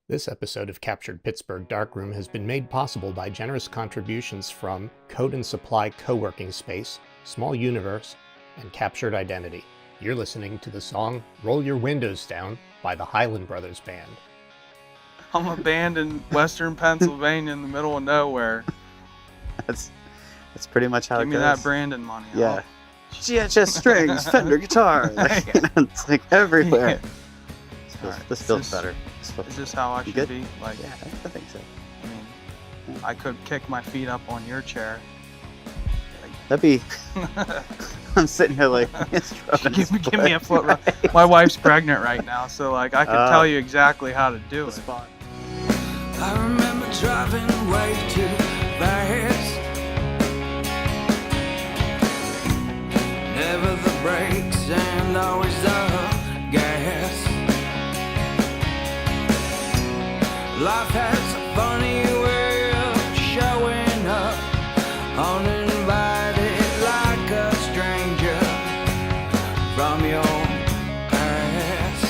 This episode of Captured Pittsburgh Darkroom has been made possible by generous contributions from Code and Supply Co-working Space, Small Universe, and Captured Identity. You're listening to the song Roll Your Windows Down by the Highland Brothers Band. I'm a band in western Pennsylvania in the middle of nowhere. That's pretty much how Give it me goes. that Brandon money. Yeah. GHS strings, Fender guitar. It's like everywhere. Yeah. This feels better. Is this how I You should good? be? Like, Yeah, I think so. I mean, I could kick my feet up on your chair. That'd be. I'm sitting here like. give me a foot rub. My wife's pregnant right now, so like I can tell you exactly how to do it. Spot. I remember driving way too fast. Never the brakes and always the gas. Life has a funny way of showing up uninvited like a stranger from your past.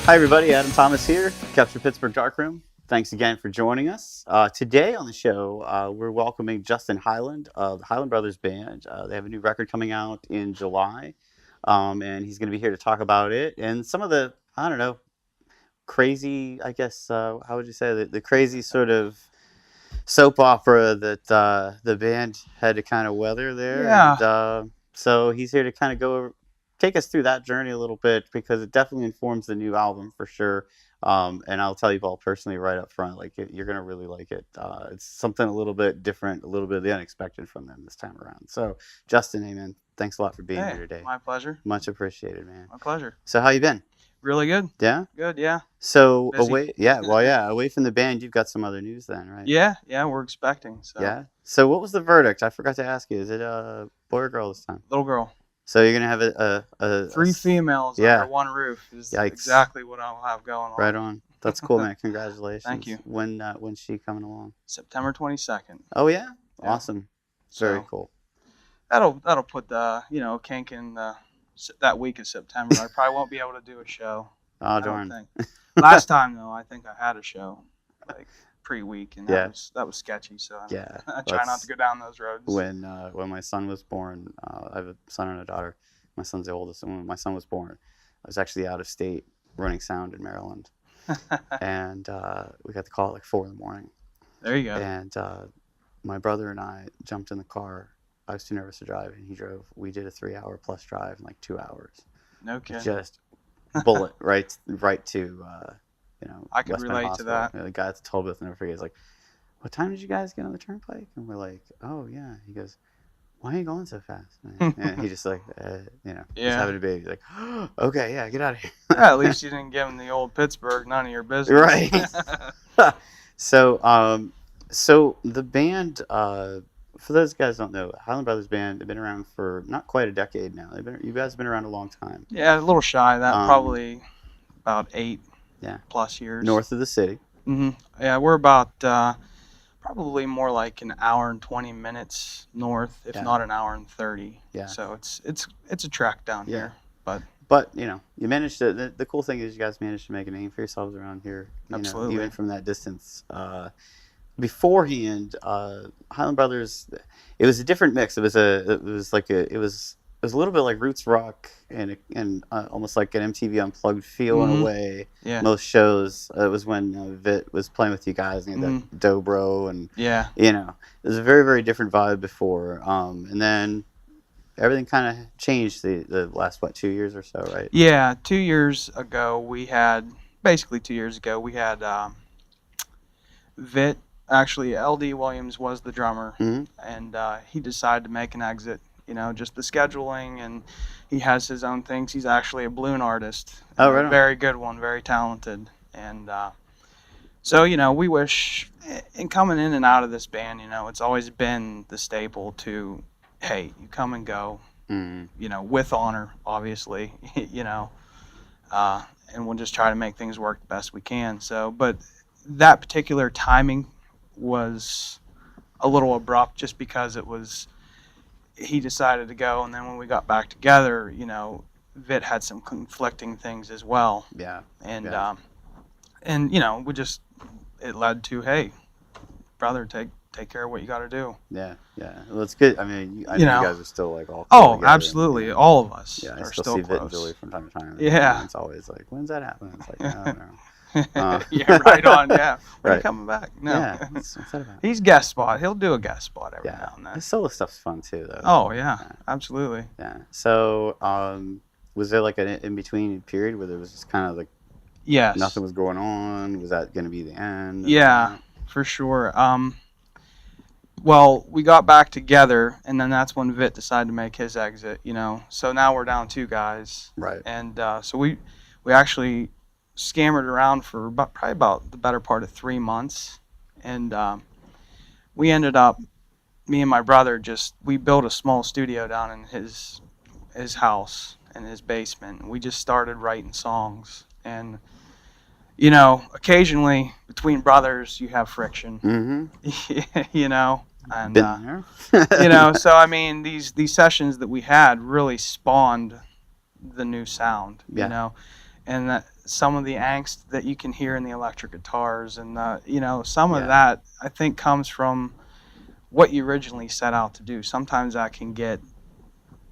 Hi everybody, Adam Thomas here, Capture Pittsburgh Darkroom. Thanks again for joining us. Today on the show, we're welcoming Justin Highland of the Highland Brothers Band. They have a new record coming out in July, and he's going to be here to talk about it and some of the, I don't know, crazy, I guess, how would you say, the crazy sort of soap opera that the band had to kind of weather there. Yeah. And, so he's here to kind of take us through that journey a little bit because it definitely informs the new album for sure. And I'll tell you all personally right up front, like you're gonna really like it. It's something a little bit different, a little bit of the unexpected from them this time around. So, Justin, amen. Thanks a lot for being here today. My pleasure. Much appreciated, man. My pleasure. So, how you been? Really good. Yeah. Good. Yeah. So Busy. away from the band, you've got some other news then, right? Yeah. We're expecting. So. Yeah. So, what was the verdict? I forgot to ask you. Is it a boy or girl this time? Little girl. So you're gonna have a Three females yeah. under one roof is Yikes. Exactly what I'll have going on. Right on. That's cool, man. Congratulations. Thank you. When's she coming along? September 22nd. Oh yeah. Yeah. Awesome. Very So, cool. That'll put the kink in that week of September. I probably won't be able to do a show. Oh I darn. don't think. Last time though, I think I had a show like pre-week, and Yeah. that was sketchy. So Yeah. I try not to go down those roads. When my son was born, I have a son and a daughter. My son's the oldest, and when my son was born, I was actually out of state running sound in Maryland, and we got the call at like 4 a.m. There you go. And my brother and I jumped in the car. I was too nervous to drive, and he drove. We did a 3-hour plus drive in like 2 hours. No kidding. Just bullet right to I could West Bend relate to Hospital. that. The guy at the toll booth, never forget. He's like, "What time did you guys get on the turnpike?" And we're like, "Oh yeah." He goes, "Why are you going so fast?" And he just like, he's having a baby. Like, "Okay, yeah, get out of here." Yeah, at least you didn't give him the old Pittsburgh, none of your business. Right. So the band, for those guys who don't know, Highland Brothers Band, they've been around for not quite a decade now. You guys have been around a long time. Yeah, a little shy of that. Probably about 8 plus years. North of the city. Mm-hmm. Yeah, we're about probably more like an hour and 20 minutes north, if not an hour and 30. Yeah. So it's a trek down here, But you managed to. The cool thing is you guys managed to make a name for yourselves around here. Absolutely. Even from that distance. Beforehand, Highland Brothers, it was a different mix. It was a little bit like roots rock and almost like an MTV Unplugged feel in a way. Yeah. Most shows, it was when Vit was playing with you guys and you had that dobro and it was a very, very different vibe before. And then everything kind of changed the last 2 years or so, right? Yeah, 2 years ago we had Vit. Actually, LD Williams was the drummer, and he decided to make an exit. Just the scheduling, and he has his own things. He's actually a balloon artist. Oh, right on. Very good one, very talented. And so, we wish, in coming in and out of this band, it's always been the staple to, hey, you come and go, with honor, obviously, and we'll just try to make things work the best we can. So, but that particular timing was a little abrupt just because he decided to go, and then when we got back together, Vit had some conflicting things as well. Yeah. And and you know, it led to, hey, brother, take care of what you got to do. Yeah. Well, it's good. I mean, I know You know. you guys are still like all. Oh, together absolutely. And, All of us yeah, I are still still see Vit and close. Julie from time to time. Yeah. And it's always like, when's that happening? It's like, no. Yeah, right on. Yeah, when Right. you coming back? No, Yeah. What's that about? he's guest spot. He'll do a guest spot every Yeah. now and then. His solo stuff's fun too, though. Oh yeah, absolutely. Yeah. So, was there like an in between period where there was just kind of like Yes. nothing was going on? Was that going to be the end? Yeah, for sure. Well, we got back together, and then that's when Vit decided to make his exit. You know, so now we're down 2 guys, Right. and so we actually scammered around for probably about the better part of 3 months, and we ended up, me and my brother, we built a small studio down in his house in his basement, and we just started writing songs. And you know, occasionally between brothers you have friction. Mm-hmm. You know, and Been you there. know, so I mean, these sessions that we had really spawned the new sound. Yeah. You know, and that some of the angst that you can hear in the electric guitars, and you know, some of that I think comes from what you originally set out to do. Sometimes that can get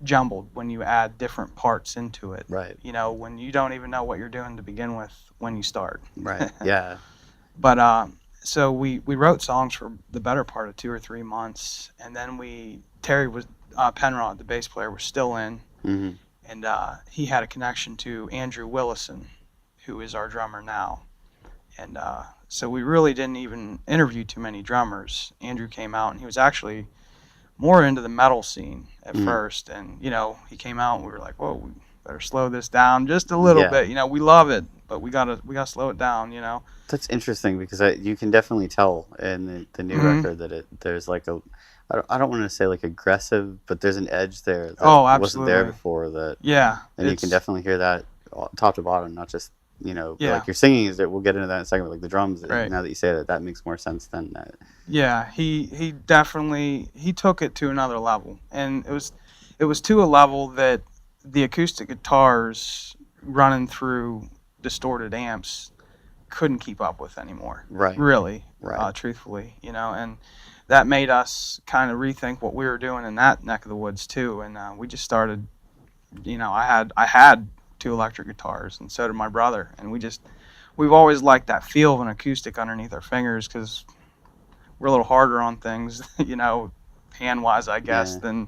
jumbled when you add different parts into it. Right. You know, when you don't even know what you're doing to begin with when you start. Right. Yeah. But so we wrote songs for the better part of 2 or 3 months, and then Terry was Penrod, the bass player, was still in, Mm-hmm. and he had a connection to Andrew Willison, who is our drummer now, and so we really didn't even interview too many drummers. Andrew came out, and he was actually more into the metal scene at first, and you know, he came out and we were like, whoa, we better slow this down just a little bit. You know, we love it, but we gotta slow it down, you know. That's interesting because you can definitely tell in the new record that there's like I don't want to say like aggressive, but there's an edge there that wasn't there before. And you can definitely hear that top to bottom, not just, you know, like your singing is there. We'll get into that in a second, but like the drums. Right. Now that you say that makes more sense than that. Yeah, he definitely took it to another level, and it was to a level that the acoustic guitars running through distorted amps couldn't keep up with anymore. Right. Really. Right. Truthfully, you know, and that made us kind of rethink what we were doing in that neck of the woods too, and we just started. You know, I had 2 electric guitars, and so did my brother, and we've always liked that feel of an acoustic underneath our fingers because we're a little harder on things, you know, hand-wise, I guess, than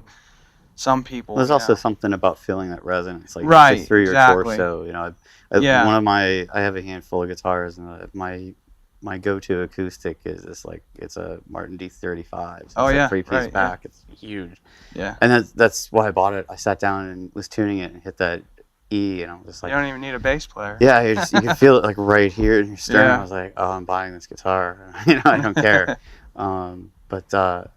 some people. There's also something about feeling that resonance, like right, through your exactly. torso. You know, I have a handful of guitars, and my go-to acoustic is this, like, it's a Martin D35. So it's a 3-piece back. It's huge. Yeah. And that's why I bought it. I sat down and was tuning it and hit that E, and I was just like, you don't even need a bass player. Yeah, you can feel it like right here in your sternum. I was like, oh, I'm buying this guitar. You know, I don't care. But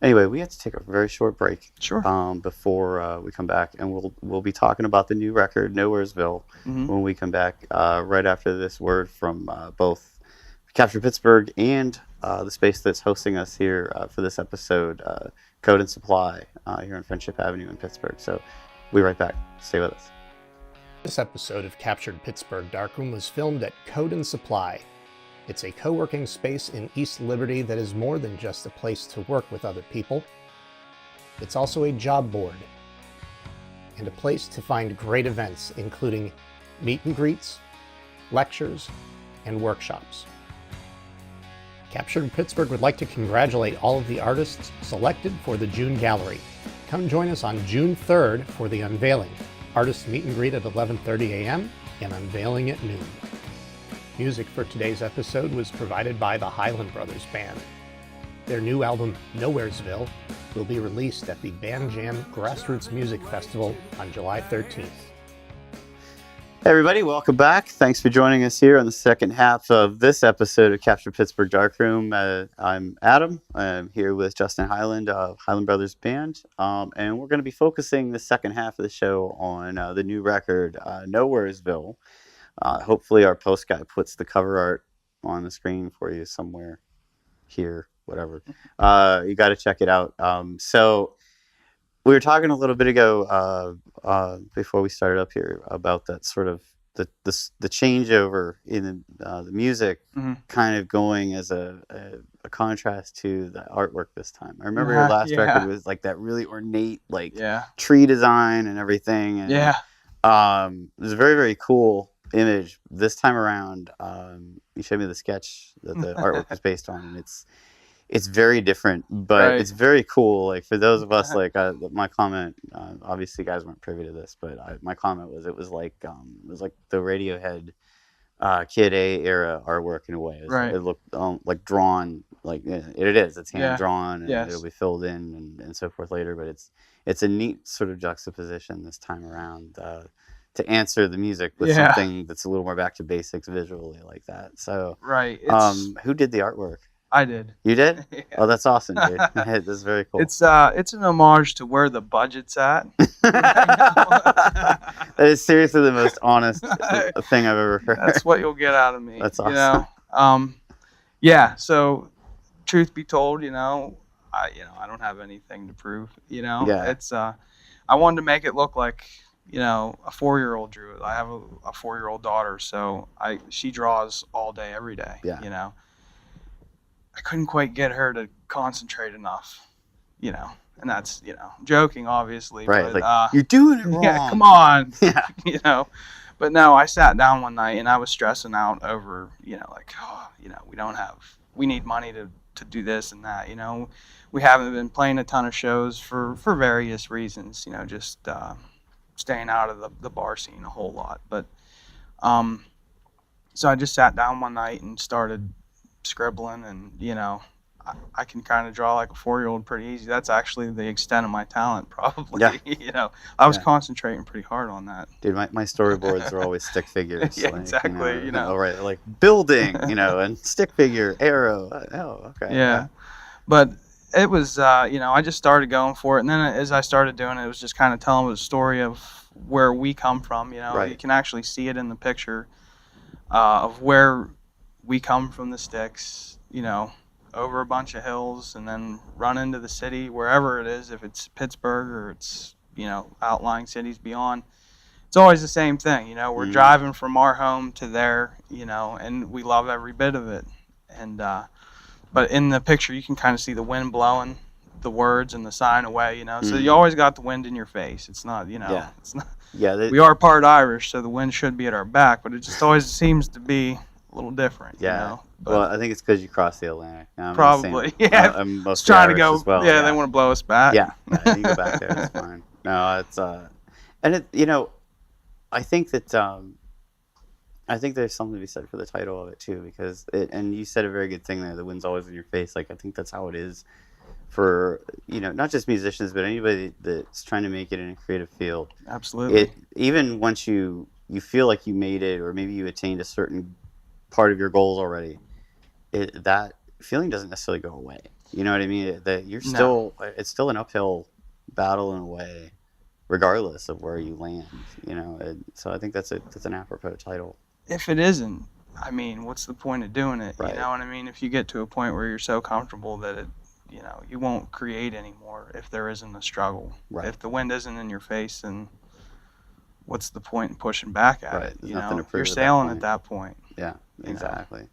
anyway, we had to take a very short break. Sure. Before we come back, and we'll be talking about the new record, Nowheresville, when we come back right after this word from both Capture Pittsburgh and the space that's hosting us here for this episode, Kodat Supply, here on Friendship Avenue in Pittsburgh. So we'll be right back. Stay with us. This episode of Captured Pittsburgh Darkroom was filmed at Kodat Supply. It's a co-working space in East Liberty that is more than just a place to work with other people. It's also a job board and a place to find great events, including meet and greets, lectures, and workshops. Captured Pittsburgh would like to congratulate all of the artists selected for the June Gallery. Come join us on June 3rd for the unveiling. Artists meet and greet at 11:30 a.m. and unveiling at noon. Music for today's episode was provided by the Highland Brothers Band. Their new album, Nowheresville, will be released at the Band Jam Grassroots Music Festival on July 13th. Hey everybody, welcome back. Thanks for joining us here on the second half of this episode of Capture Pittsburgh Darkroom. I'm Adam. I'm here with Justin Highland of Highland Brothers Band, and we're going to be focusing the second half of the show on the new record, Nowheresville. Hopefully our post guy puts the cover art on the screen for you somewhere here, whatever. You got to check it out. So we were talking a little bit ago before we started up here about that sort of the changeover in the music Mm-hmm. kind of going as a contrast to the artwork this time. I remember your last Yeah. record was like that really ornate, like Yeah. tree design and everything. And, Yeah. it was a very, very cool image. This time around, you showed me the sketch that the artwork was based on, and it's very different, but Right. it's very cool. Like for those of us, like my comment, obviously you guys weren't privy to this, but my comment was it was like the Radiohead Kid A era artwork in a way. Right. It looked like drawn, like it is. It's hand Yeah. drawn, and Yes. it'll be filled in and so forth later. But it's a neat sort of juxtaposition this time around to answer the music with Yeah. something that's a little more back to basics visually like that. So, Right. It's, who did the artwork? I did. You did? Yeah. Oh, that's awesome, dude. That's very cool. It's an homage to where the budget's at. That is seriously the most honest thing I've ever heard. That's what you'll get out of me. That's awesome. You know? Yeah. So, truth be told, I don't have anything to prove. Yeah. It's I wanted to make it look like a 4-year-old drew it. I have a 4-year-old daughter, so she draws all day, every day. Yeah. I couldn't quite get her to concentrate enough. And that's joking, obviously. Right. But, Like you're doing it wrong. yeah, come on. Yeah. But no, I sat down one night and I was stressing out over, we need money to do this and that, we haven't been playing a ton of shows for various reasons, just staying out of the bar scene a whole lot. But, so I just sat down one night and started scribbling, and, I can kind of draw like a 4-year-old pretty easy. That's actually the extent of my talent, probably. Yeah. I was Yeah. concentrating pretty hard on that. Dude, my storyboards are always stick figures. Yeah, exactly, Right, like building, and stick figure, arrow. Oh, okay. Yeah. But it was, I just started going for it. And then as I started doing it, it was just kind of telling the story of where we come from. Right. You can actually see it in the picture of where we come from, the sticks, over a bunch of hills and then run into the city, wherever it is, if it's Pittsburgh or it's, outlying cities beyond. It's always the same thing. We're driving from our home to there, and we love every bit of it. And, but in the picture, you can kind of see the wind blowing the words and the sign away, So you always got the wind in your face. It's not, Yeah. it's not. Yeah. We are part Irish, so the wind should be at our back, but it just always seems to be a little different, Yeah. But Well, I think it's because you crossed the Atlantic. I'm probably, the same. yeah. I'm It's trying to go. as well. Yeah, they want to blow us back. Yeah, you go back there. It's fine. No, it's and it. I think that I think there's something to be said for the title of it too, because and you said a very good thing there. The wind's always in your face. Like I think that's how it is for not just musicians, but anybody that's trying to make it in a creative field. Absolutely. Even once you feel like you made it, or maybe you attained a certain part of your goals already, that feeling doesn't necessarily go away. You know what I mean? That you're still, it's still an uphill battle in a way, regardless of where you land. So I think that's an apropos title. If it isn't, I mean, what's the point of doing it? Right. You know what I mean? If you get to a point where you're so comfortable that it, you won't create anymore if there isn't a struggle. Right. If the wind isn't in your face, then what's the point in pushing back at Right. it? There's nothing to prove You're at that sailing point. at that point. Yeah, know. exactly.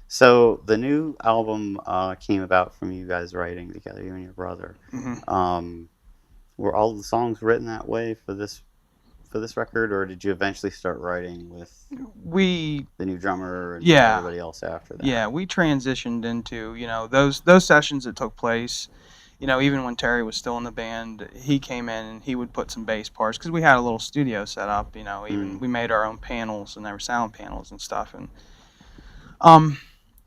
So the new album came about from you guys writing together, you and your brother. Mm-hmm. Were all the songs written that way for this record, or did you eventually start writing with We the new drummer and Yeah. everybody else after that? Yeah, we transitioned into, those sessions that took place, even when Terry was still in the band, he came in and he would put some bass parts, because we had a little studio set up, even we made our own panels, and there were sound panels and stuff, and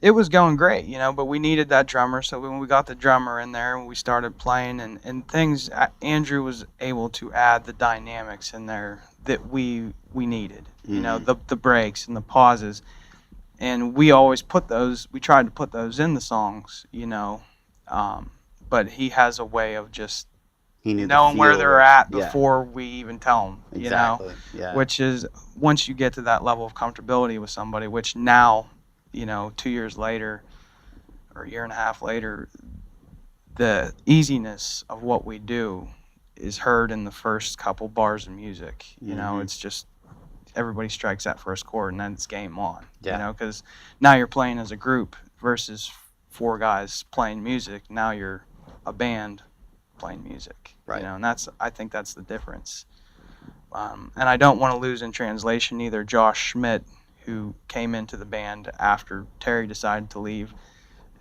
it was going great, but we needed that drummer, so when we got the drummer in there, we started playing, and things, Andrew was able to add the dynamics in there that we needed, the breaks and the pauses, and we always we tried to put those in the songs, but he has a way of just knowing where they're at before we even tell them, Exactly. Yeah. which is, once you get to that level of comfortability with somebody, which now, 2 years later or a year and a half later, the easiness of what we do is heard in the first couple bars of music. Mhm. It's just, everybody strikes that first chord and then it's game on. Yeah. You know, because now you're playing as a group versus 4 guys playing music. Now you're a band playing music. Right. You know, and I think that's the difference. And I don't want to lose in translation either Josh Schmidt, who came into the band after Terry decided to leave,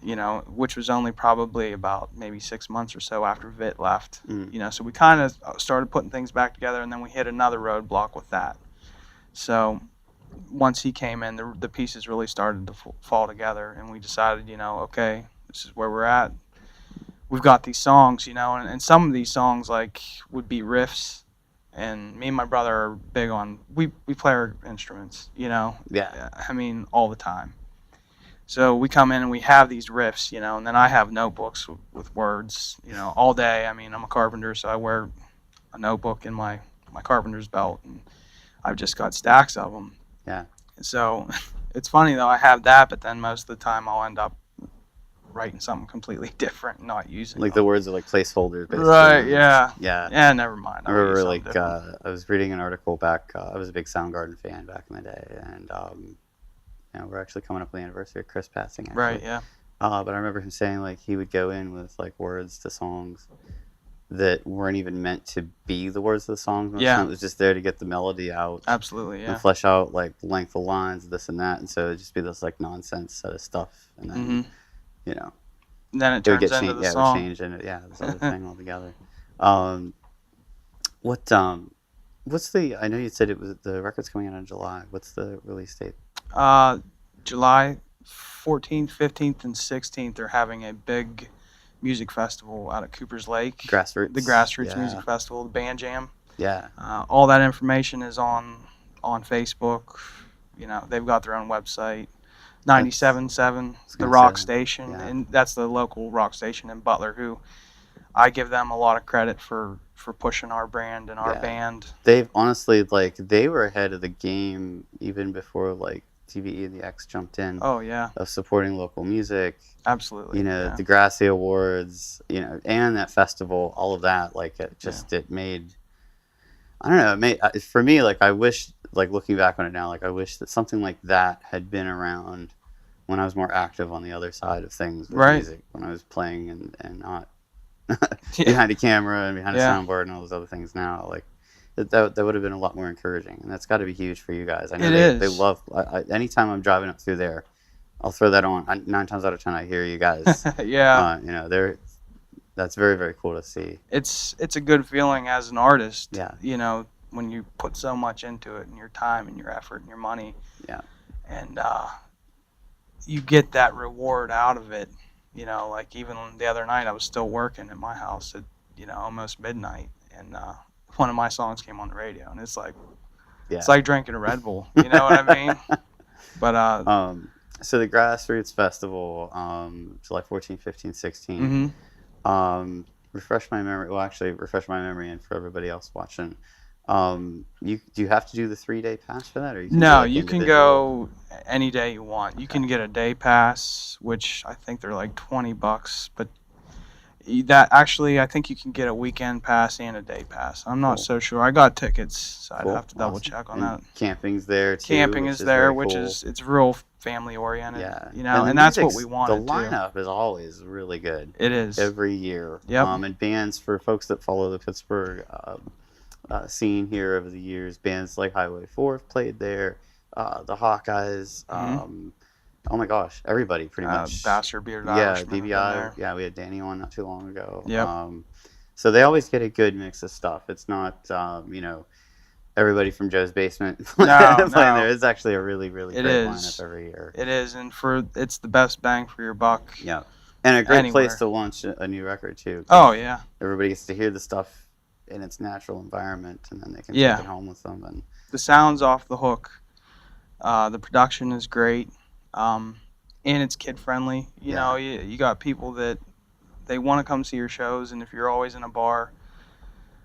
you know, which was only probably about maybe 6 months or so after Vit left. You know, so we kind of started putting things back together, and then we hit another roadblock with that. So once he came in, the pieces really started to fall together, and we decided, you know, okay, this is where we're at. We've got these songs, you know, and some of these songs like would be riffs. And me and my brother are big on, we play our instruments, you know? Yeah. I mean, all the time. So we come in and we have these riffs, you know, and then I have notebooks with words, you know, all day. I mean, I'm a carpenter, so I wear a notebook in my carpenter's belt, and I've just got stacks of them. Yeah. So it's funny, though, I have that, but then most of the time I'll end up writing something completely different, not using Like them. the words are like placeholders, basically. Right, yeah. Yeah. Yeah, never mind. I I'll use remember, something like, different. I was reading an article back. I was a big Soundgarden fan back in the day, and you know, we're actually coming up on the anniversary of Chris passing. Actually. Right, yeah. But I remember him saying like he would go in with like words to songs that weren't even meant to be the words of the songs. Yeah. It was just there to get the melody out. Absolutely, yeah. And flesh out like length of lines, this and that, and so it'd just be this like nonsense set of stuff, and then you know. And then it It would turns get into changed. the Yeah, it song. would change into this other thing altogether. What's the? I know you said it was the record's coming out in July. What's the release date? July 14th, 15th, and 16th, they're having a big music festival out at Cooper's Lake. Grassroots. The Grassroots Yeah. Music Festival, the Band Jam. Yeah. All that information is on Facebook. You know, they've got their own website. 97.7, the gonna rock say, station, yeah. and that's the local rock station in Butler, who I give them a lot of credit for pushing our brand and our Yeah. band. They've honestly they were ahead of the game even before like TVE and the X jumped in. Oh yeah, Of supporting local music. absolutely. You know, yeah. the Grassy Awards. You know, and that festival. All of that. Like it made. I don't know. It made for me like I wish like looking back on it now like I wish that something like that had been around when I was more active on the other side of things with Right. music, when I was playing and not behind a camera and behind a Yeah. soundboard and all those other things now. Like that would have been a lot more encouraging, and that's got to be huge for you guys. I know It they is. love. Anytime I'm driving up through there, I'll throw that on. 9 times out of 10, I hear you guys. Yeah, You know, that's very very cool to see. it's a good feeling as an artist. Yeah. You know, when you put so much into it and your time and your effort and your money. Yeah. And you get that reward out of it. You know, like even the other night I was still working at my house at, you know, almost midnight, and one of my songs came on the radio, and it's like it's like drinking a Red Bull. You know what I mean? But so the Grassroots Festival, July 14, 15, 16. Refresh my memory. Well, actually, refresh my memory, and for everybody else watching, do you have to do the 3-day pass for that, or you can no, do, like, you can individual? go any day you want. You can get a day pass, which I think they're like $20, but that actually I think you can get a weekend pass and a day pass. I'm not Cool. so sure. I got tickets, so Cool. I'd have to double Awesome. check on And that. Camping's there too. Camping which is there, very which cool. is it's real family oriented. Yeah, You know, the and that's what music's- we wanted The lineup is always really good. It is. Every year. Yep. And bands, for folks that follow the Pittsburgh scene here over the years, bands like Highway 4 have played there. The Hawkeyes. Oh my gosh, everybody pretty much. Bastard Bearded Yeah, Irishman have been BBI. there. Yeah, we had Danny on not too long ago. Yep. So they always get a good mix of stuff. It's not, you know, everybody from Joe's Basement playing No. there. It's actually a really, really It great is. lineup every year. It is, and it's the best bang for your buck. Yeah. And a great Anywhere. place to launch a new record, too. Oh yeah. Everybody gets to hear the stuff in its natural environment, and then they can Yeah. take it home with them. And The sound's off the hook. The production is great, and it's kid friendly. You know, you got people that they want to come see your shows, and if you're always in a bar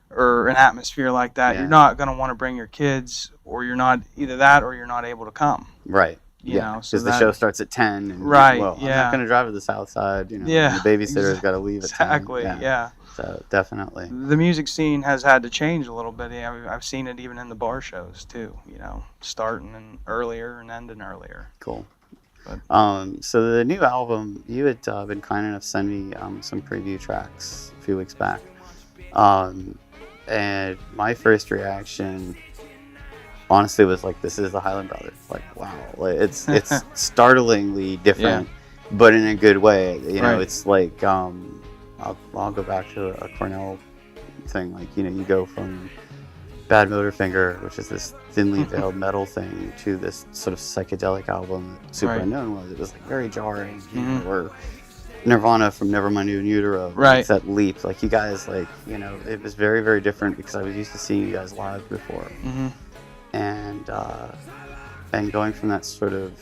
or an atmosphere like that, Yeah. you're not going to want to bring your kids, or you're not either that or you're not able to come. right. You know, so because the show starts at 10. And right. Well, I'm not going to drive to the South Side. You know, Yeah. and the babysitter's got to leave at 10. Exactly. Yeah. So definitely. The music scene has had to change a little bit. I've seen it even in the bar shows too. You know, starting earlier and ending earlier. Cool. But, so the new album, you had been kind enough to send me some preview tracks a few weeks back. And my first reaction, honestly, was like, this is the Highland Brothers. Like, wow. Like, it's startlingly different, but in a good way. You know, it's like, I'll go back to a Cornell thing. Like, you know, you go from Bad Motorfinger, which is this thinly veiled metal thing, to this sort of psychedelic album that Super Unknown was. It was like very jarring. You know, or Nirvana from Nevermind In Utero. It's that leap. Like, you guys, like, you know, it was very, very different because I was used to seeing you guys live before. And going from that sort of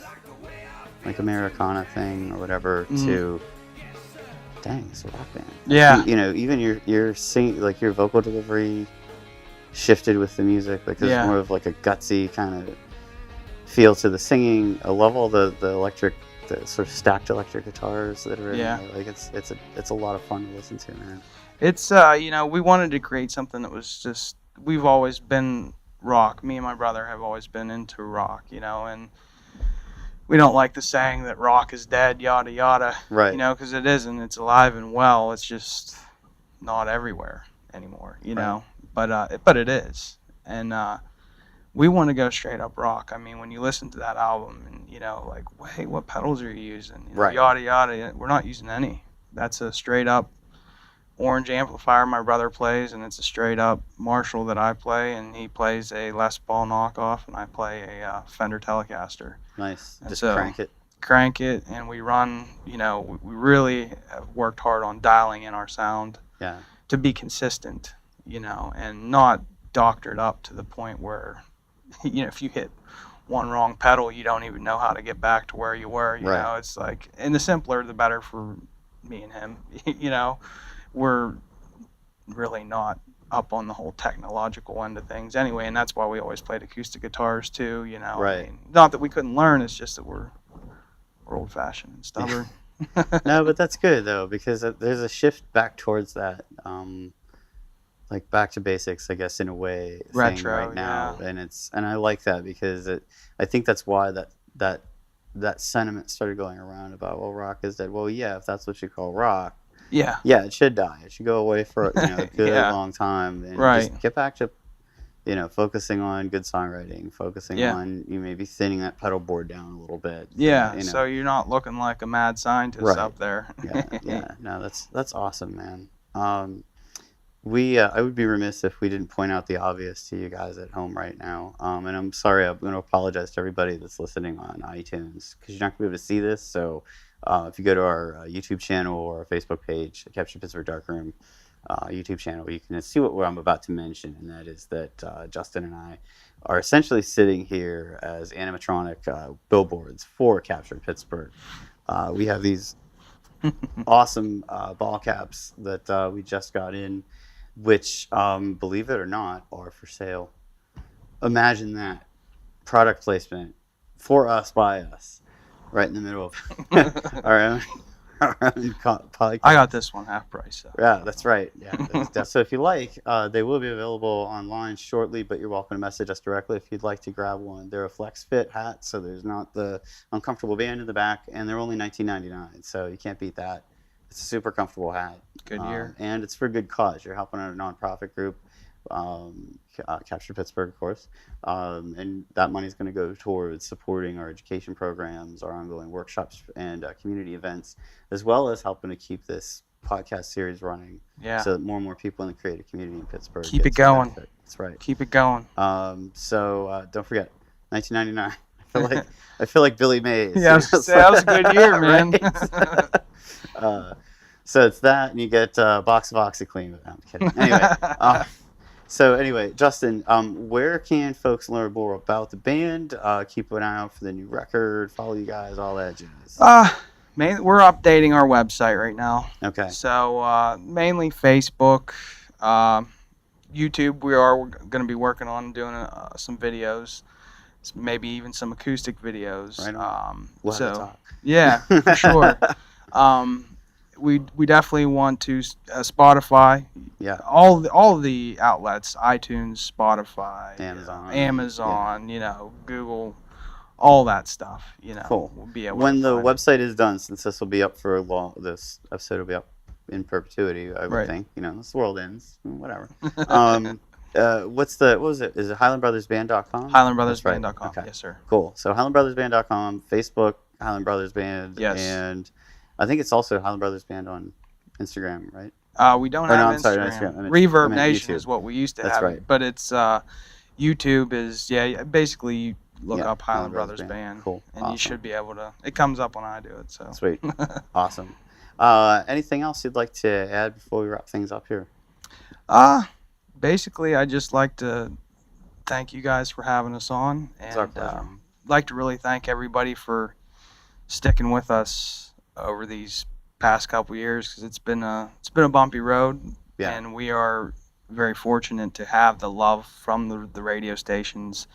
like Americana thing or whatever to, dang, it's a rock band. Yeah. You know, even your sing, like your vocal delivery shifted with the music. Like there's more of like a gutsy kind of feel to the singing. I love all the electric, the sort of stacked electric guitars that are in there. Like it's a lot of fun to listen to, man. It's you know, we wanted to create something that was just, we've always been rock. Me and my brother have always been into rock, you know, and we don't like the saying that rock is dead, yada yada. You know, because it isn't. It's alive and well. It's just not everywhere anymore, you know. But it is, and we want to go straight up rock. I mean, when you listen to that album, and you know, like, hey, what pedals are you using? You know, yada yada. We're not using any. That's a straight up orange amplifier my brother plays, and it's a straight up Marshall that I play, and he plays a Les Paul knockoff, and I play a Fender Telecaster. Nice. And just so, crank it, and we run. You know, we really have worked hard on dialing in our sound to be consistent. You know, and not doctored up to the point where, you know, if you hit one wrong pedal, you don't even know how to get back to where you were. You know, it's like, and the simpler, the better for me and him. You know, we're really not up on the whole technological end of things anyway, and that's why we always played acoustic guitars too. You know, I mean, not that we couldn't learn, it's just that we're old-fashioned and stubborn. No, but that's good though, because there's a shift back towards that. Like back to basics, I guess, in a way, retro right now, and I like that because I think that's why that sentiment started going around about, well, rock is dead. Well, yeah, if that's what you call rock, it should die. It should go away for a good long time, and just get back to, you know, focusing on good songwriting, focusing on you maybe thinning that pedal board down a little bit. You know. So you're not looking like a mad scientist up there. No, that's awesome, man. I would be remiss if we didn't point out the obvious to you guys at home right now. And I'm sorry, I'm going to apologize to everybody that's listening on iTunes because you're not going to be able to see this. So if you go to our YouTube channel or our Facebook page, Capture Pittsburgh Darkroom YouTube channel, you can see what I'm about to mention. And that is that Justin and I are essentially sitting here as animatronic billboards for Capture Pittsburgh. We have these awesome ball caps that we just got in, which, believe it or not, are for sale. Imagine that. Product placement for us, by us, right in the middle of our own podcast. I got this one half price. So. Yeah, that's right. Yeah, so if you like, they will be available online shortly, but you're welcome to message us directly if you'd like to grab one. They're a flex fit hat, so there's not the uncomfortable band in the back, and they're only $19.99, so you can't beat that. It's a super comfortable hat. Good year. And it's for a good cause. You're helping out a nonprofit group, Capture Pittsburgh, of course. And that money is going to go towards supporting our education programs, our ongoing workshops, and community events, as well as helping to keep this podcast series running. So that more and more people in the creative community in Pittsburgh keep it going. Benefit. That's right. Keep it going. So don't forget, $19.99. I feel like Billy Mays. Yeah, that was a good year, man. So it's that, and you get a box of OxyClean. I'm kidding. Anyway, Justin, where can folks learn more about the band? Keep an eye out for the new record. Follow you guys, all that jazz. We're updating our website right now. Okay. So mainly Facebook, YouTube. We are going to be working on doing some videos. maybe even some acoustic videos. Right on. We'll have to talk. Yeah, for sure. We definitely want to Spotify. Yeah. All the outlets, iTunes, Spotify, Amazon. Google, all that stuff. Cool. We'll be able when to the find website is done, since this will be up for this episode will be up in perpetuity, I would Right. think. This world ends, whatever. What was it? Is it HighlandBrothersBand.com? HighlandBrothersBand.com. Okay. Yes, sir. Cool. So HighlandBrothersBand.com, Facebook, Highland Brothers Band, Yes. and I think it's also Highland Brothers Band on Instagram, right? We don't Or have no, I'm Instagram. sorry, not Instagram. I meant Reverb Nation YouTube. is what we used to That's have. right. But it's YouTube is basically you look Yeah, up Highland Brothers Band. Cool. And Awesome. you should be able to. It comes up when I do it. So Sweet. Awesome. Anything else you'd like to add before we wrap things up here? Basically, I just like to thank you guys for having us on, It's our and pleasure. like to really thank everybody for sticking with us over these past couple years, because it's been a bumpy road, Yeah. and we are very fortunate to have the love from the radio stations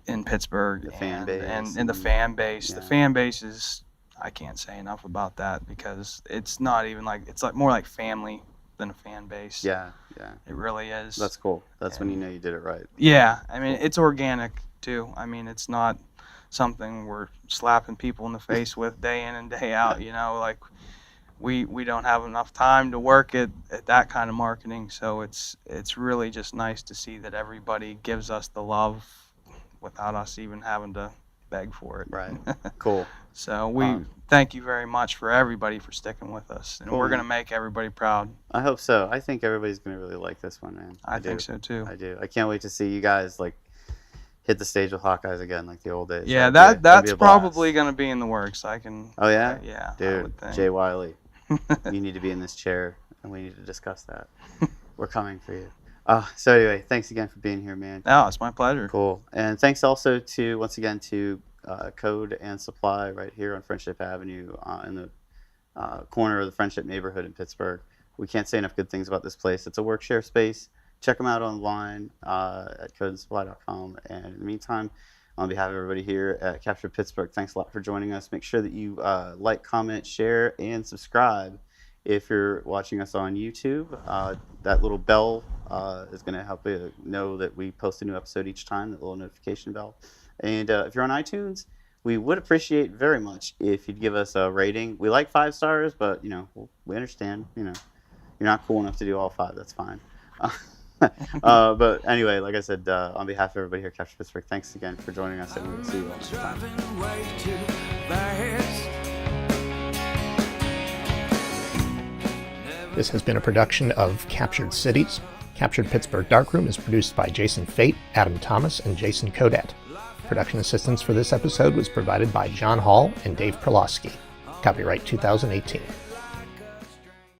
in Pittsburgh, The fan base and the fan base. yeah. The fan base is, I can't say enough about that, because it's not even it's like more like family than a fan base. Yeah. It really is. That's cool. That's when you know you did it right. Yeah, I mean, it's organic too. I mean, it's not something we're slapping people in the face with day in and day out. We don't have enough time to work at that kind of marketing. So it's really just nice to see that everybody gives us the love without us even having to beg for it. Right. Cool. So we thank you very much for everybody for sticking with us, and Cool. we're gonna make everybody proud. I hope so. I think everybody's going to really like this one, man. I think so too. I do. I can't wait to see you guys hit the stage with Hawkeyes again like the old days. Yeah, That'd be that's a blast. probably going to be in the works. I can. Oh, yeah? Yeah. I Dude, would think. Jay Wiley, you need to be in this chair, and we need to discuss that. We're coming for you. So anyway, thanks again for being here, man. Oh, it's my pleasure. Cool. And thanks also once again to Code and Supply right here on Friendship Avenue in the corner of the Friendship neighborhood in Pittsburgh. We can't say enough good things about this place. It's a work share space. Check them out online at codeandsupply.com. And in the meantime, on behalf of everybody here at Capture Pittsburgh, thanks a lot for joining us. Make sure that you like, comment, share, and subscribe if you're watching us on YouTube. That little bell is going to help you know that we post a new episode each time, that little notification bell. And if you're on iTunes, we would appreciate very much if you'd give us a rating. We like 5 stars, but we understand. You're not cool enough to do all 5. That's fine. But anyway, like I said, on behalf of everybody here at Capture Pittsburgh, thanks again for joining us, and we'll see you all next time. Driving way to fast. This has been a production of Captured Cities. Captured Pittsburgh Darkroom is produced by Jason Fait, Adam Thomas, and Jason Kodat. Production assistance for this episode was provided by John Hall and Dave Perlowski. Copyright 2018.